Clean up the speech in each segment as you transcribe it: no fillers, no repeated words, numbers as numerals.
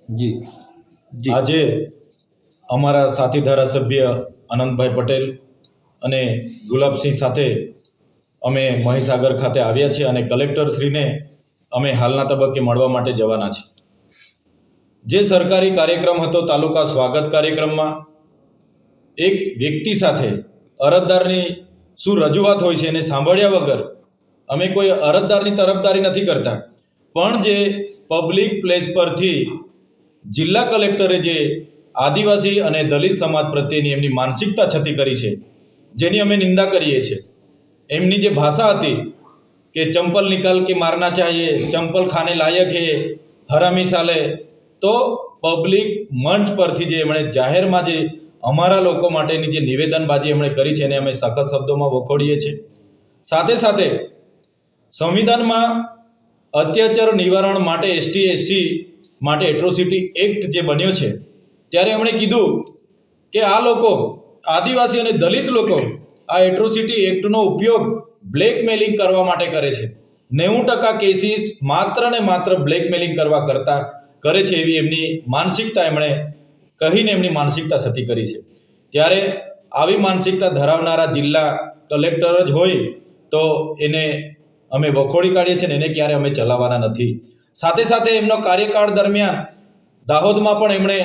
જી જી આજે અમારા સાથી ધારાસભ્ય આનંદભાઈ પટેલ અને ગુલાબસિંહ સાથે અમે મહીસાગર ખાતે આવ્યા છીએ અને કલેક્ટરશ્રીને અમે હાલના તબક્કે મળવા માટે જવાના છીએ. જે સરકારી કાર્યક્રમ હતો તાલુકા સ્વાગત કાર્યક્રમમાં એક વ્યક્તિ સાથે અરજદારની શું રજૂઆત હોય છે એને સાંભળ્યા વગર અમે કોઈ અરજદારની તરફદારી નથી કરતા, પણ જે પબ્લિક પ્લેસ પરથી જિલ્લા કલેક્ટરે જે આદિવાસી અને દલિત સમાજ પ્રત્યેની એમની માનસિકતા છતી કરી છે, જેની અમે નિંદા કરીએ છીએ. એમની જે ભાષા હતી કે ચંપલ નિકાલ કે મારના ચાહીએ, ચંપલ ખાને લાયક હે, હરામી સાલે, તો પબ્લિક મંચ પરથી જે એમણે જાહેરમાં જે અમારા લોકો માટેની જે નિવેદનબાજી એમણે કરી છે એને અમે સખત શબ્દોમાં વખોડીએ છીએ. સાથે સાથે સંવિધાનમાં અત્યાચાર નિવારણ માટે એસટી એસસી માટે એટ્રોસિટી એક્ટ જે બન્યો છે ત્યારે એમણે કીધું કે આ લોકો આદિવાસી અને દલિત લોકો આ એટ્રોસિટી એક્ટનો ઉપયોગ બ્લેકમેલિંગ કરવા માટે કરે છે. 90% કેસીસ માત્ર ને માત્ર બ્લેકમેલિંગ કરવા કરતા કરે છે એવી એમની માનસિકતા એમણે કહીને એમની માનસિકતા છતી કરી છે. ત્યારે આવી માનસિકતા ધરાવનારા જિલ્લા કલેક્ટર જ હોય તો એને અમે વખોડી કાઢીએ છીએ ને એને ક્યારે અમે ચલાવવાના નથી. સાથે સાથે એમનો કાર્યકાળ દરમિયાન દાહોદમાં પણ એમણે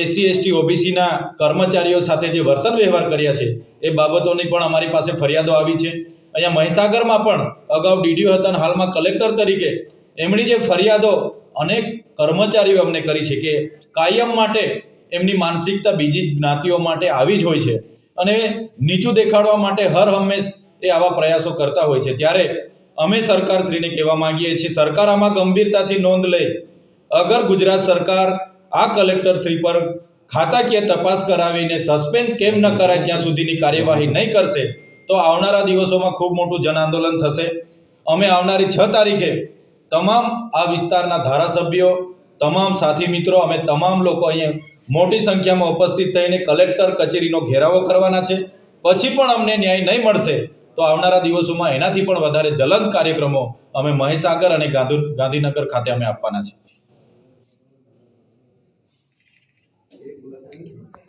એસસી એસટી ઓબીસીના કર્મચારીઓ સાથે જે વર્તન વ્યવહાર કર્યા છે એ બાબતોની પણ અમારી પાસે ફરિયાદો આવી છે. અહીંયા મહીસાગરમાં પણ અગાઉ ડીડીઓ હતા અને હાલમાં કલેક્ટર તરીકે એમની જે ફરિયાદો અનેક કર્મચારીઓ અમને કરી છે કે કાયમ માટે એમની માનસિકતા બીજી જ્ઞાતિઓ માટે આવી જ હોય છે અને નીચું દેખાડવા માટે હર હંમેશ એ આવા પ્રયાસો કરતા હોય છે. ત્યારે અમે સરકારશ્રીને કહેવા માંગીએ છીએ, સરકાર આમાં ગંભીરતાથી નોંધ લે. અગર ગુજરાત સરકાર આ કલેક્ટરશ્રી પર ખાતાકીય તપાસ કરાવીને સસ્પેન્ડ કેમ ન કરાય ત્યાં સુધીની કાર્યવાહી નહીં કરશે તો આવનારા દિવસોમાં ખૂબ મોટું જન આંદોલન થશે. અમે આવનારી 6 તારીખે તમામ આ વિસ્તારના ધારાસભ્યો, તમામ સાથી મિત્રો, અમે તમામ લોકો અહીંયા મોટી સંખ્યામાં ઉપસ્થિત થઈને કલેક્ટર કચેરીનો ઘેરાવો કરવાના છે. પછી પણ અમને ન્યાય નહીં મળશે તો આવનારા દિવસોમાં એનાથી પણ વધારે જ્વલંત કાર્યક્રમો અમે મહીસાગર અને ગાંધીનગર ખાતે અમે આપવાના છે.